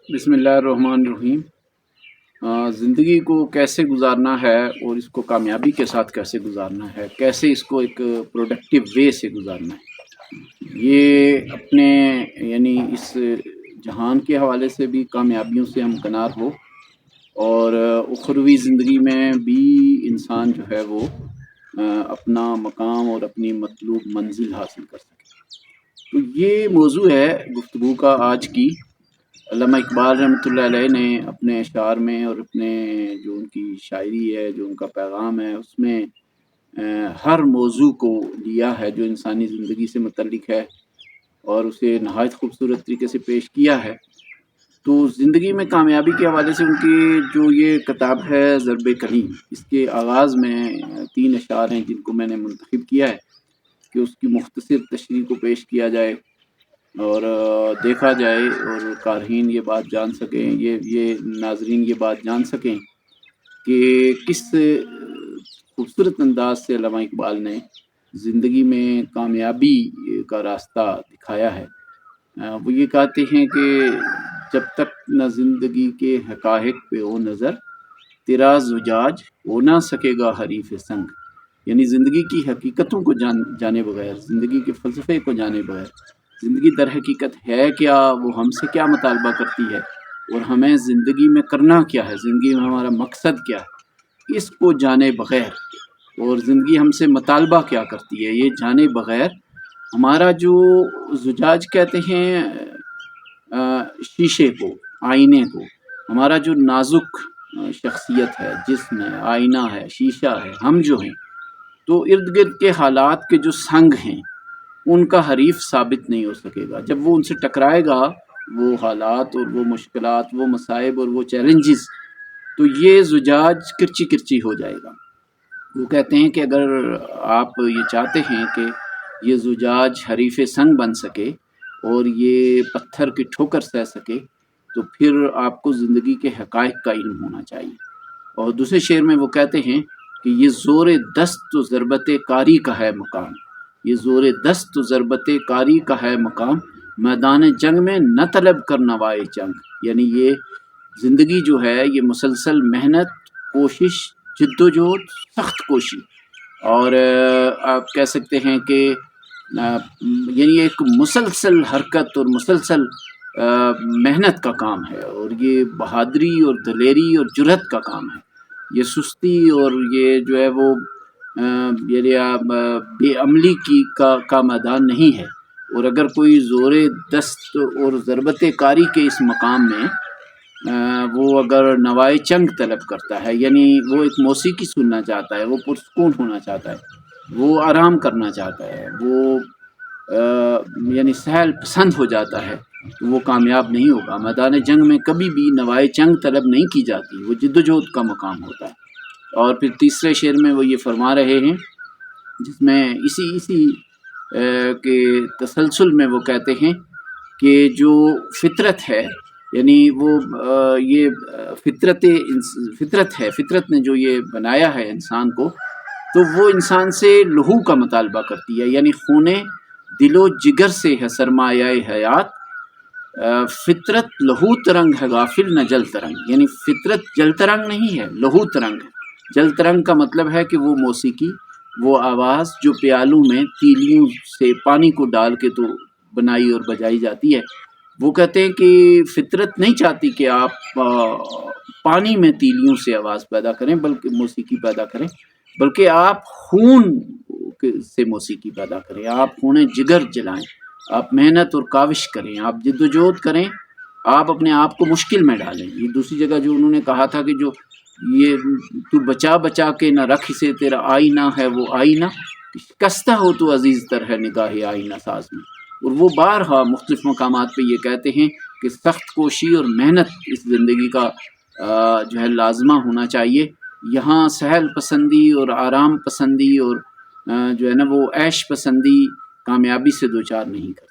بسم اللہ الرحمن الرحیم۔ زندگی کو کیسے گزارنا ہے اور اس کو کامیابی کے ساتھ کیسے گزارنا ہے، کیسے اس کو ایک پروڈکٹیو وے سے گزارنا ہے، یہ اپنے یعنی اس جہان کے حوالے سے بھی کامیابیوں سے ہمکنار ہو اور اخروی زندگی میں بھی انسان جو ہے وہ اپنا مقام اور اپنی مطلوب منزل حاصل کر سکے۔ تو یہ موضوع ہے گفتگو کا آج کی۔ علامہ اقبال رحمۃ اللہ علیہ نے اپنے اشعار میں اور اپنے جو ان کی شاعری ہے، جو ان کا پیغام ہے، اس میں ہر موضوع کو لیا ہے جو انسانی زندگی سے متعلق ہے اور اسے نہایت خوبصورت طریقے سے پیش کیا ہے۔ تو زندگی میں کامیابی کے حوالے سے ان کی جو یہ کتاب ہے ضرب کلیم، اس کے آغاز میں 3 اشعار ہیں جن کو میں نے منتخب کیا ہے کہ اس کی مختصر تشریح کو پیش کیا جائے اور دیکھا جائے اور قارئین یہ بات جان سکیں، یہ ناظرین یہ بات جان سکیں کہ کس خوبصورت انداز سے علامہ اقبال نے زندگی میں کامیابی کا راستہ دکھایا ہے۔ وہ یہ کہتے ہیں کہ جب تک نہ زندگی کے حقائق پہ ہو نظر، تیرا زجاج ہو نہ سکے گا حریف سنگ۔ یعنی زندگی کی حقیقتوں کو جانے بغیر، زندگی کے فلسفے کو جانے بغیر، زندگی در حقیقت ہے کیا، وہ ہم سے کیا مطالبہ کرتی ہے اور ہمیں زندگی میں کرنا کیا ہے، زندگی میں ہمارا مقصد کیا ہے، اس کو جانے بغیر اور زندگی ہم سے مطالبہ کیا کرتی ہے یہ جانے بغیر، ہمارا جو زجاج کہتے ہیں شیشے کو، آئینے کو، ہمارا جو نازک شخصیت ہے، جسم ہے، آئینہ ہے، شیشہ ہے، ہم جو ہیں، تو ارد گرد کے حالات کے جو سنگ ہیں ان کا حریف ثابت نہیں ہو سکے گا۔ جب وہ ان سے ٹکرائے گا، وہ حالات اور وہ مشکلات، وہ مصائب اور وہ چیلنجز، تو یہ زجاج کرچی کرچی ہو جائے گا۔ وہ کہتے ہیں کہ اگر آپ یہ چاہتے ہیں کہ یہ زجاج حریف سنگ بن سکے اور یہ پتھر کی ٹھوکر سہ سکے، تو پھر آپ کو زندگی کے حقائق کا علم ہونا چاہیے۔ اور دوسرے شعر میں وہ کہتے ہیں کہ یہ زور دست و ضربت کاری کا ہے مقام، یہ زور دست و ضربت کاری کا ہے مقام، میدان جنگ میں نہ طلب کر نوائے جنگ۔ یعنی یہ زندگی جو ہے یہ مسلسل محنت، کوشش، جد و جہد، سخت کوشی اور آپ کہہ سکتے ہیں کہ یعنی ایک مسلسل حرکت اور مسلسل محنت کا کام ہے، اور یہ بہادری اور دلیری اور جرأت کا کام ہے۔ یہ سستی اور یہ جو ہے وہ بے عملی کا میدان نہیں ہے۔ اور اگر کوئی زور دست اور ضربت کاری کے اس مقام میں وہ اگر نوائے چنگ طلب کرتا ہے، یعنی وہ ایک موسیقی سننا چاہتا ہے، وہ پرسکون ہونا چاہتا ہے، وہ آرام کرنا چاہتا ہے، وہ یعنی سہل پسند ہو جاتا ہے، تو وہ کامیاب نہیں ہوگا۔ میدان جنگ میں کبھی بھی نوائے چنگ طلب نہیں کی جاتی، وہ جد و جہد کا مقام ہوتا ہے۔ اور پھر تیسرے شعر میں وہ یہ فرما رہے ہیں، جس میں اسی کے تسلسل میں وہ کہتے ہیں کہ جو فطرت ہے، یعنی وہ یہ فطرت ہے، فطرت نے جو یہ بنایا ہے انسان کو، تو وہ انسان سے لہو کا مطالبہ کرتی ہے، یعنی خون دل و جگر سے ہے سرمایہ حیات، فطرت لہو ترنگ ہے غافل نہ جل ترنگ۔ یعنی فطرت جل ترنگ نہیں ہے، لہو ترنگ ہے۔ جل ترنگ کا مطلب ہے کہ وہ موسیقی، وہ آواز جو پیالوں میں تیلیوں سے پانی کو ڈال کے تو بنائی اور بجائی جاتی ہے، وہ کہتے ہیں کہ فطرت نہیں چاہتی کہ آپ پانی میں تیلیوں سے آواز پیدا کریں، بلکہ موسیقی پیدا کریں، بلکہ آپ خون سے موسیقی پیدا کریں، آپ خون جگر جلائیں، آپ محنت اور کاوش کریں، آپ جد و جہد کریں، آپ اپنے آپ کو مشکل میں ڈالیں۔ یہ دوسری جگہ جو انہوں نے کہا تھا کہ جو یہ تو بچا بچا کے نہ رکھ سے تیرا آئینہ ہے وہ آئینہ، شکستہ ہو تو عزیز تر ہے نگاہ آئینہ ساز میں۔ اور وہ بارہا مختلف مقامات پہ یہ کہتے ہیں کہ سخت کوشی اور محنت اس زندگی کا جو ہے لازمہ ہونا چاہیے۔ یہاں سہل پسندی اور آرام پسندی اور جو ہے نا وہ عیش پسندی کامیابی سے دوچار نہیں کرتی۔